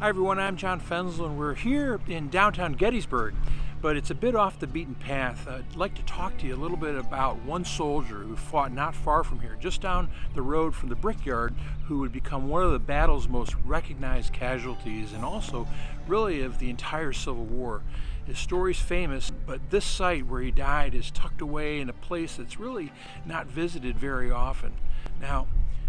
Hi everyone, I'm John Fensel and we're here in downtown Gettysburg, but it's a bit off the beaten path. I'd like to talk to you a little bit about one soldier who fought not far from here, just down the road from the Brickyard, who would become one of the battle's most recognized casualties and also really of the entire Civil War. His story's famous, but this site where he died is tucked away in a place that's really not visited very often. Now,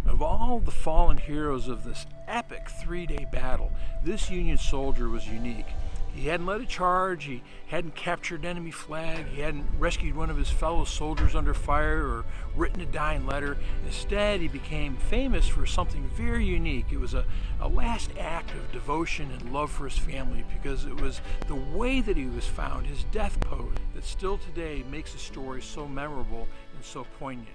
of all the fallen heroes of this epic three-day battle, this Union soldier was unique. He hadn't led a charge, he hadn't captured an enemy flag, he hadn't rescued one of his fellow soldiers under fire or written a dying letter. Instead, he became famous for something very unique. It was a last act of devotion and love for his family, because it was the way that he was found, his death pose, that still today makes the story so memorable and so poignant.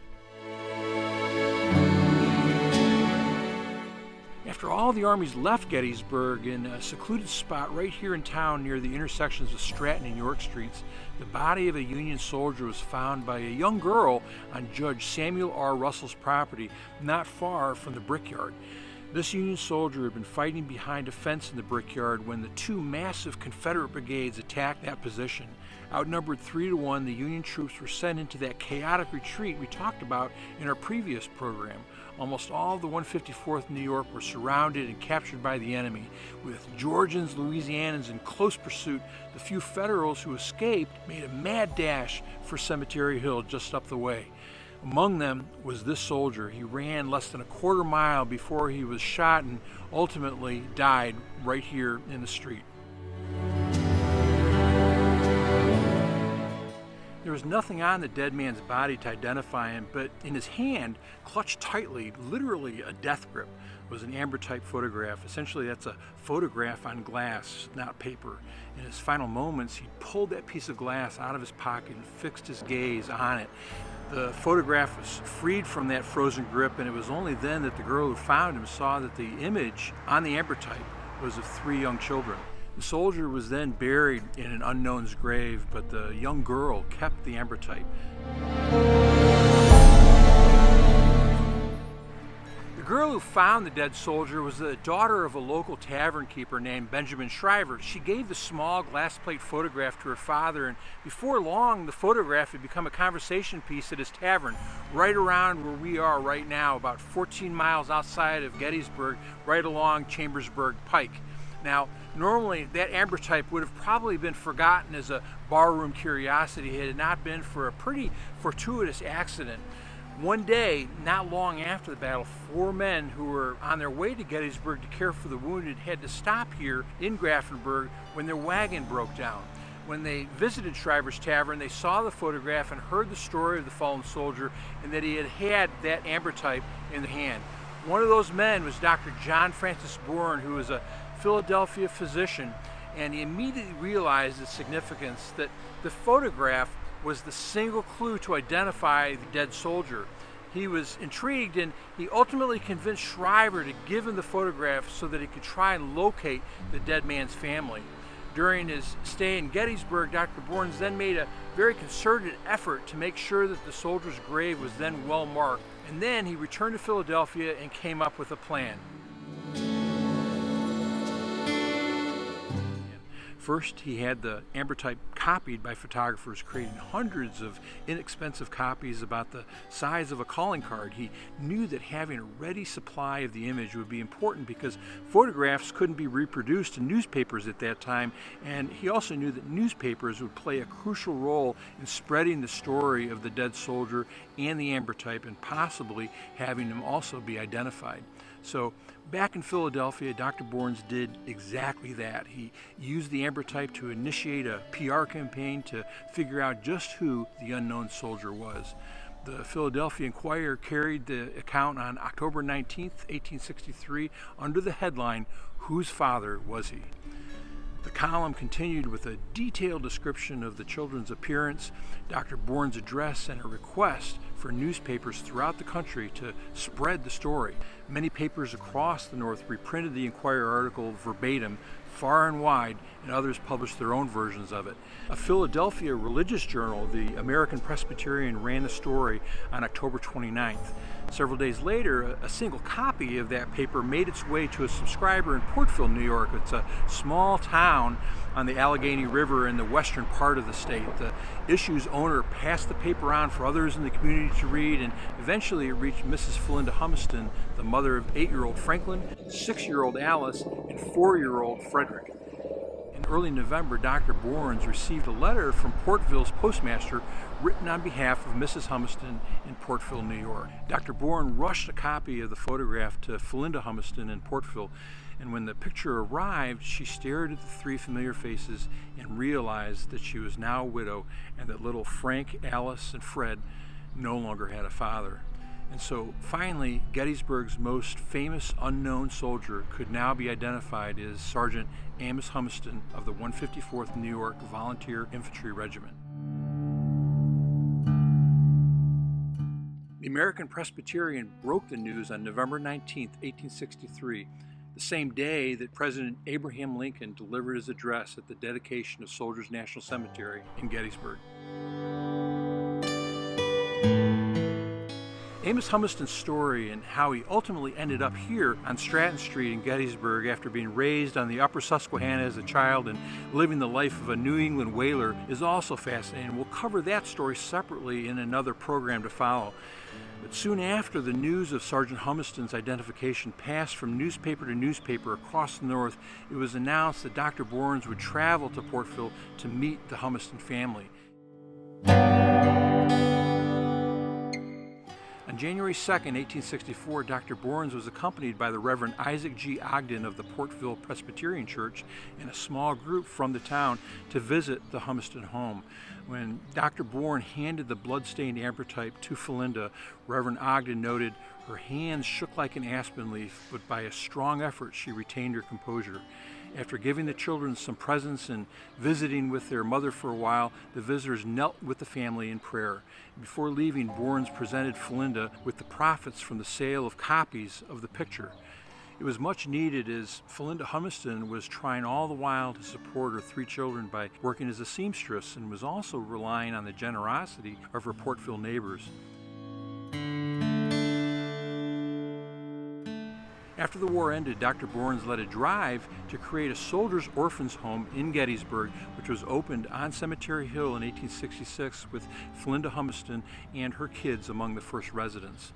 After all the armies left Gettysburg, in a secluded spot right here in town near the intersections of Stratton and York Streets, the body of a Union soldier was found by a young girl on Judge Samuel R. Russell's property, not far from the Brickyard. This Union soldier had been fighting behind a fence in the Brickyard when the two massive Confederate brigades attacked that position. Outnumbered 3-1, the Union troops were sent into that chaotic retreat we talked about in our previous program. Almost all of the 154th New York were surrounded and captured by the enemy. With Georgians, Louisianans in close pursuit, the few Federals who escaped made a mad dash for Cemetery Hill just up the way. Among them was this soldier. He ran less than a quarter mile before he was shot and ultimately died right here in the street. There was nothing on the dead man's body to identify him, but in his hand, clutched tightly, literally a death grip, was an ambrotype photograph. Essentially, that's a photograph on glass, not paper. In his final moments, he pulled that piece of glass out of his pocket and fixed his gaze on it. The photograph was freed from that frozen grip, and it was only then that the girl who found him saw that the image on the ambrotype was of 3 young children. The soldier was then buried in an unknown's grave, but the young girl kept the ambrotype. The girl who found the dead soldier was the daughter of a local tavern keeper named Benjamin Shriver. She gave the small glass plate photograph to her father, and before long the photograph had become a conversation piece at his tavern, right around where we are right now, about 14 miles outside of Gettysburg, right along Chambersburg Pike. Now, normally that ambrotype would have probably been forgotten as a barroom curiosity had it not been for a pretty fortuitous accident. One day, not long after the battle, 4 men who were on their way to Gettysburg to care for the wounded had to stop here in Grafenberg when their wagon broke down. When they visited Shriver's Tavern, they saw the photograph and heard the story of the fallen soldier and that he had that ambrotype in the hand. One of those men was Dr. John Francis Bourne, who was a Philadelphia physician, and he immediately realized its significance, that the photograph was the single clue to identify the dead soldier. He was intrigued, and he ultimately convinced Shriver to give him the photograph so that he could try and locate the dead man's family. During his stay in Gettysburg, Dr. Bourne then made a very concerted effort to make sure that the soldier's grave was then well marked, and then he returned to Philadelphia and came up with a plan. First, he had the ambrotype copied by photographers, creating hundreds of inexpensive copies about the size of a calling card. He knew that having a ready supply of the image would be important because photographs couldn't be reproduced in newspapers at that time, and he also knew that newspapers would play a crucial role in spreading the story of the dead soldier and the ambrotype, and possibly having him also be identified. So back in Philadelphia, Dr. Bourne did exactly that. He used the ambrotype to initiate a PR campaign to figure out just who the unknown soldier was. The Philadelphia Inquirer carried the account on October 19th, 1863, under the headline, "Whose Father Was He?" The column continued with a detailed description of the children's appearance, Dr. Bourne's address, and a request for newspapers throughout the country to spread the story. Many papers across the North reprinted the Enquirer article verbatim, far and wide, and others published their own versions of it. A Philadelphia religious journal, the American Presbyterian, ran the story on October 29th. Several days later, a single copy of that paper made its way to a subscriber in Portville, New York. It's a small town on the Allegheny River in the western part of the state. The issue's owner passed the paper on for others in the community to read, and eventually it reached Mrs. Philinda Humiston, the mother of 8-year-old Franklin, 6-year-old Alice, and 4-year-old Frederick. In early November, Dr. Bournes received a letter from Portville's postmaster written on behalf of Mrs. Humiston in Portville, New York. Dr. Bourne rushed a copy of the photograph to Philinda Humiston in Portville, and when the picture arrived, she stared at the three familiar faces and realized that she was now a widow and that little Frank, Alice, and Fred no longer had a father. And so finally, Gettysburg's most famous unknown soldier could now be identified as Sergeant Amos Humiston of the 154th New York Volunteer Infantry Regiment. The American Presbyterian broke the news on November 19, 1863, the same day that President Abraham Lincoln delivered his address at the dedication of Soldiers National Cemetery in Gettysburg. Amos Humiston's story and how he ultimately ended up here on Stratton Street in Gettysburg after being raised on the upper Susquehanna as a child and living the life of a New England whaler is also fascinating. We'll cover that story separately in another program to follow. But soon after the news of Sergeant Humiston's identification passed from newspaper to newspaper across the North, it was announced that Dr. Bournes would travel to Portville to meet the Humiston family. On January 2, 1864, Dr. Bournes was accompanied by the Reverend Isaac G. Ogden of the Portville Presbyterian Church and a small group from the town to visit the Humiston home. When Dr. Bourne handed the blood-stained ambrotype to Philinda, Reverend Ogden noted, "Her hands shook like an aspen leaf, but by a strong effort she retained her composure." After giving the children some presents and visiting with their mother for a while, the visitors knelt with the family in prayer. Before leaving, Bournes presented Philinda with the profits from the sale of copies of the picture. It was much needed as Philinda Humiston was trying all the while to support her 3 children by working as a seamstress and was also relying on the generosity of her Portville neighbors. After the war ended, Dr. Bournes led a drive to create a soldiers' orphans home in Gettysburg, which was opened on Cemetery Hill in 1866 with Philinda Humiston and her kids among the first residents.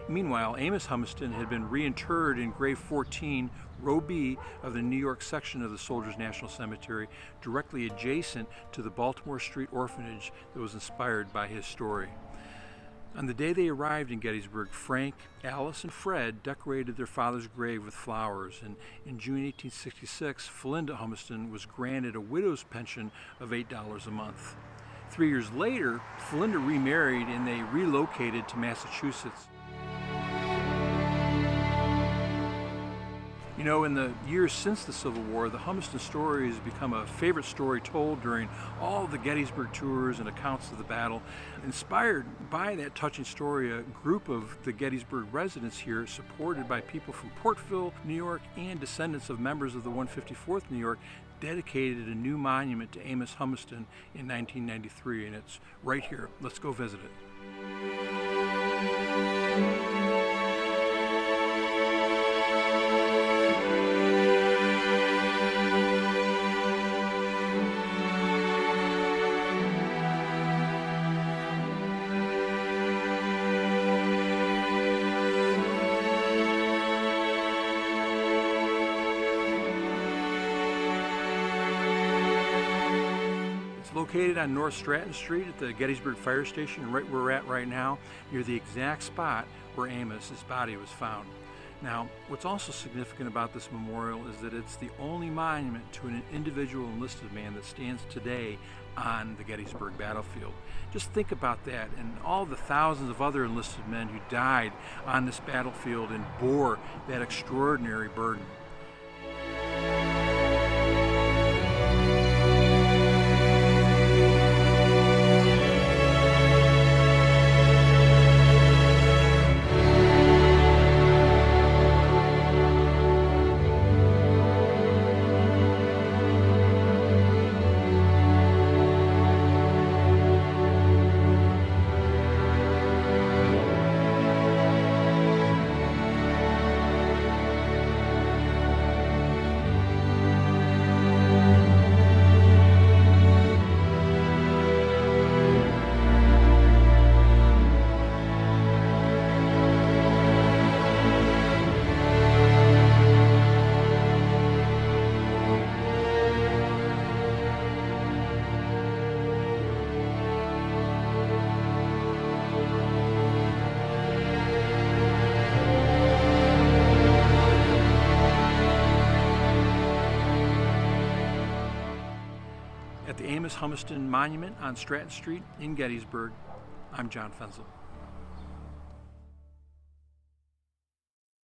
Meanwhile, Amos Humiston had been reinterred in Grave 14, Row B of the New York section of the Soldiers National Cemetery, directly adjacent to the Baltimore Street orphanage that was inspired by his story. On the day they arrived in Gettysburg, Frank, Alice, and Fred decorated their father's grave with flowers, and in June 1866, Philinda Humiston was granted a widow's pension of $8 a month. 3 years later, Philinda remarried and they relocated to Massachusetts. You know, in the years since the Civil War, the Humiston story has become a favorite story told during all the Gettysburg tours and accounts of the battle. Inspired by that touching story, a group of the Gettysburg residents here, supported by people from Portville, New York, and descendants of members of the 154th New York, dedicated a new monument to Amos Humiston in 1993, and it's right here. Let's go visit it. Located on North Stratton Street at the Gettysburg Fire Station, right where we're at right now, near the exact spot where Amos's body was found. Now, what's also significant about this memorial is that it's the only monument to an individual enlisted man that stands today on the Gettysburg battlefield. Just think about that and all the thousands of other enlisted men who died on this battlefield and bore that extraordinary burden. At the Amos Humiston Monument on Stratton Street in Gettysburg, I'm John Fenzel.